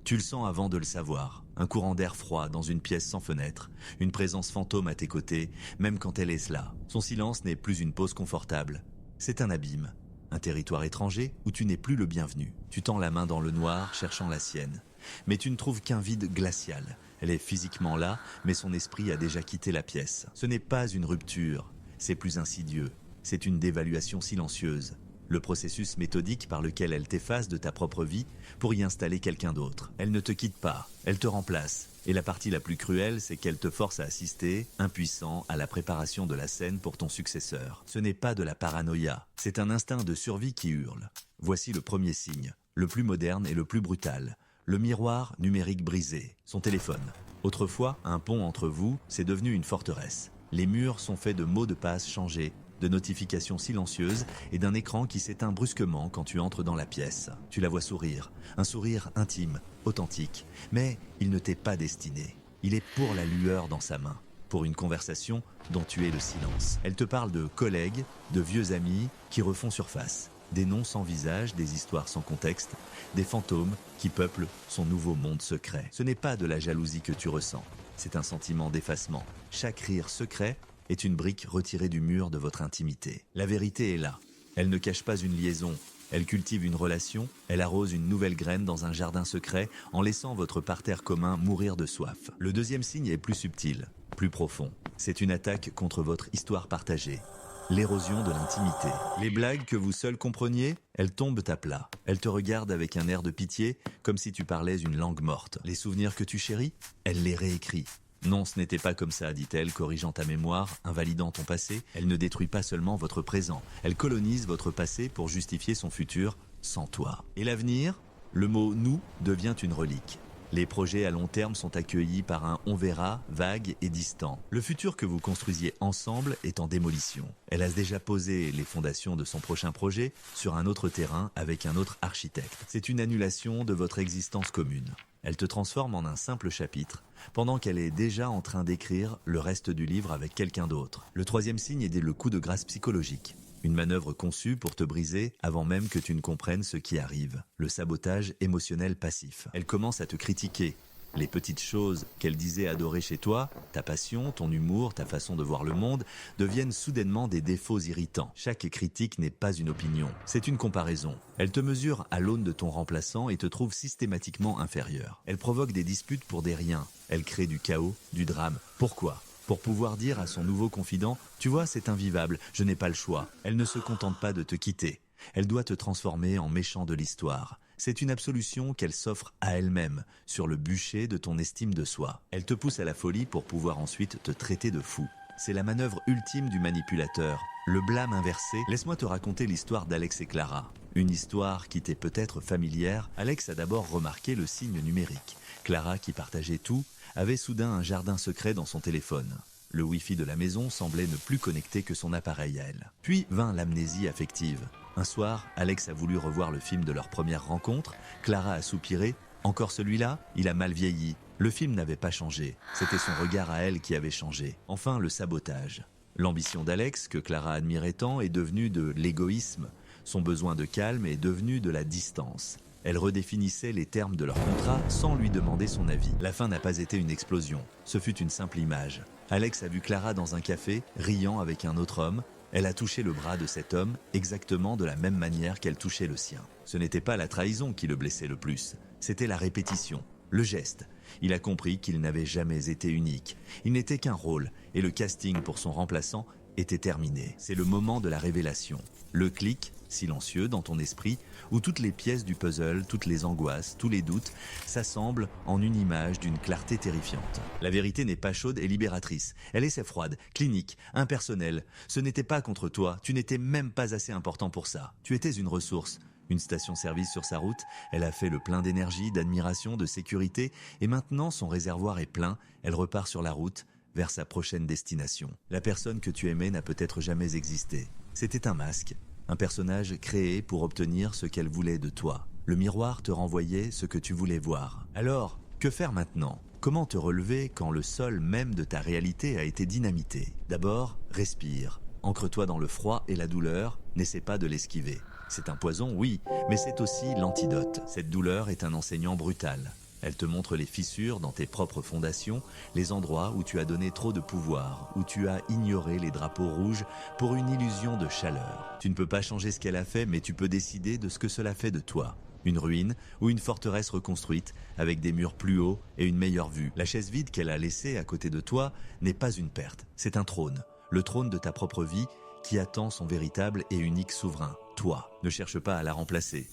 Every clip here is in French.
Tu le sens avant de le savoir. Un courant d'air froid dans une pièce sans fenêtre, une présence fantôme à tes côtés, même quand elle est là. Son silence n'est plus une pause confortable. C'est un abîme. Un territoire étranger où tu n'es plus le bienvenu. Tu tends la main dans le noir, cherchant la sienne. Mais tu ne trouves qu'un vide glacial. Elle est physiquement là, mais son esprit a déjà quitté la pièce. Ce n'est pas une rupture, c'est plus insidieux. C'est une dévaluation silencieuse. Le processus méthodique par lequel elle t'efface de ta propre vie pour y installer quelqu'un d'autre. Elle ne te quitte pas, elle te remplace. Et la partie la plus cruelle, c'est qu'elle te force à assister, impuissant, à la préparation de la scène pour ton successeur. Ce n'est pas de la paranoïa, c'est un instinct de survie qui hurle. Voici le premier signe, le plus moderne et le plus brutal. Le miroir numérique brisé, son téléphone. Autrefois, un pont entre vous, c'est devenu une forteresse. Les murs sont faits de mots de passe changés, de notifications silencieuses et d'un écran qui s'éteint brusquement quand tu entres dans la pièce. Tu la vois sourire, un sourire intime, authentique, mais il ne t'est pas destiné. Il est pour la lueur dans sa main, pour une conversation dont tu es le silence. Elle te parle de collègues, de vieux amis qui refont surface, des noms sans visage, des histoires sans contexte, des fantômes qui peuplent son nouveau monde secret. Ce n'est pas de la jalousie que tu ressens, c'est un sentiment d'effacement. Chaque rire secret est une brique retirée du mur de votre intimité. La vérité est là. Elle ne cache pas une liaison. Elle cultive une relation. Elle arrose une nouvelle graine dans un jardin secret en laissant votre parterre commun mourir de soif. Le deuxième signe est plus subtil, plus profond. C'est une attaque contre votre histoire partagée. L'érosion de l'intimité. Les blagues que vous seuls compreniez, elles tombent à plat. Elles te regardent avec un air de pitié, comme si tu parlais une langue morte. Les souvenirs que tu chéris, elle les réécrit. Non, ce n'était pas comme ça, dit-elle, corrigeant ta mémoire, invalidant ton passé. Elle ne détruit pas seulement votre présent, elle colonise votre passé pour justifier son futur sans toi. Et l'avenir? Le mot « nous » devient une relique. Les projets à long terme sont accueillis par un « on verra » vague et distant. Le futur que vous construisiez ensemble est en démolition. Elle a déjà posé les fondations de son prochain projet sur un autre terrain avec un autre architecte. C'est une annulation de votre existence commune. Elle te transforme en un simple chapitre, pendant qu'elle est déjà en train d'écrire le reste du livre avec quelqu'un d'autre. Le troisième signe est le coup de grâce psychologique. Une manœuvre conçue pour te briser avant même que tu ne comprennes ce qui arrive. Le sabotage émotionnel passif. Elle commence à te critiquer. Les petites choses qu'elle disait adorer chez toi, ta passion, ton humour, ta façon de voir le monde, deviennent soudainement des défauts irritants. Chaque critique n'est pas une opinion, c'est une comparaison. Elle te mesure à l'aune de ton remplaçant et te trouve systématiquement inférieur. Elle provoque des disputes pour des riens. Elle crée du chaos, du drame. Pourquoi ? Pour pouvoir dire à son nouveau confident « Tu vois, c'est invivable, je n'ai pas le choix ». Elle ne se contente pas de te quitter. Elle doit te transformer en méchant de l'histoire. C'est une absolution qu'elle s'offre à elle-même, sur le bûcher de ton estime de soi. Elle te pousse à la folie pour pouvoir ensuite te traiter de fou. C'est la manœuvre ultime du manipulateur. Le blâme inversé. Laisse-moi te raconter l'histoire d'Alex et Clara. Une histoire qui t'est peut-être familière. Alex a d'abord remarqué le signe numérique. Clara, qui partageait tout, avait soudain un jardin secret dans son téléphone. Le Wi-Fi de la maison semblait ne plus connecter que son appareil à elle. Puis vint l'amnésie affective. Un soir, Alex a voulu revoir le film de leur première rencontre. Clara a soupiré. Encore celui-là? Il a mal vieilli. Le film n'avait pas changé. C'était son regard à elle qui avait changé. Enfin, le sabotage. L'ambition d'Alex, que Clara admirait tant, est devenue de l'égoïsme. Son besoin de calme est devenu de la distance. Elle redéfinissait les termes de leur contrat sans lui demander son avis. La fin n'a pas été une explosion. Ce fut une simple image. Alex a vu Clara dans un café, riant avec un autre homme. Elle a touché le bras de cet homme exactement de la même manière qu'elle touchait le sien. Ce n'était pas la trahison qui le blessait le plus, c'était la répétition, le geste. Il a compris qu'il n'avait jamais été unique. Il n'était qu'un rôle, et le casting pour son remplaçant était terminé. C'est le moment de la révélation. Le clic, silencieux dans ton esprit, où toutes les pièces du puzzle, toutes les angoisses, tous les doutes s'assemblent en une image d'une clarté terrifiante. La vérité n'est pas chaude et libératrice. Elle est froide, clinique, impersonnelle. Ce n'était pas contre toi, tu n'étais même pas assez important pour ça. Tu étais une ressource. Une station-service sur sa route, elle a fait le plein d'énergie, d'admiration, de sécurité, et maintenant son réservoir est plein, elle repart sur la route, vers sa prochaine destination. La personne que tu aimais n'a peut-être jamais existé. C'était un masque, un personnage créé pour obtenir ce qu'elle voulait de toi. Le miroir te renvoyait ce que tu voulais voir. Alors, que faire maintenant ? Comment te relever quand le sol même de ta réalité a été dynamité ? D'abord, respire. Ancre-toi dans le froid et la douleur, n'essaie pas de l'esquiver. C'est un poison, oui, mais c'est aussi l'antidote. Cette douleur est un enseignant brutal. Elle te montre les fissures dans tes propres fondations, les endroits où tu as donné trop de pouvoir, où tu as ignoré les drapeaux rouges pour une illusion de chaleur. Tu ne peux pas changer ce qu'elle a fait, mais tu peux décider de ce que cela fait de toi. Une ruine ou une forteresse reconstruite avec des murs plus hauts et une meilleure vue. La chaise vide qu'elle a laissée à côté de toi n'est pas une perte, c'est un trône. Le trône de ta propre vie qui attend son véritable et unique souverain, toi. Ne cherche pas à la remplacer,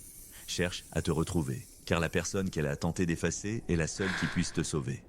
cherche à te retrouver. Car la personne qu'elle a tenté d'effacer est la seule qui puisse te sauver.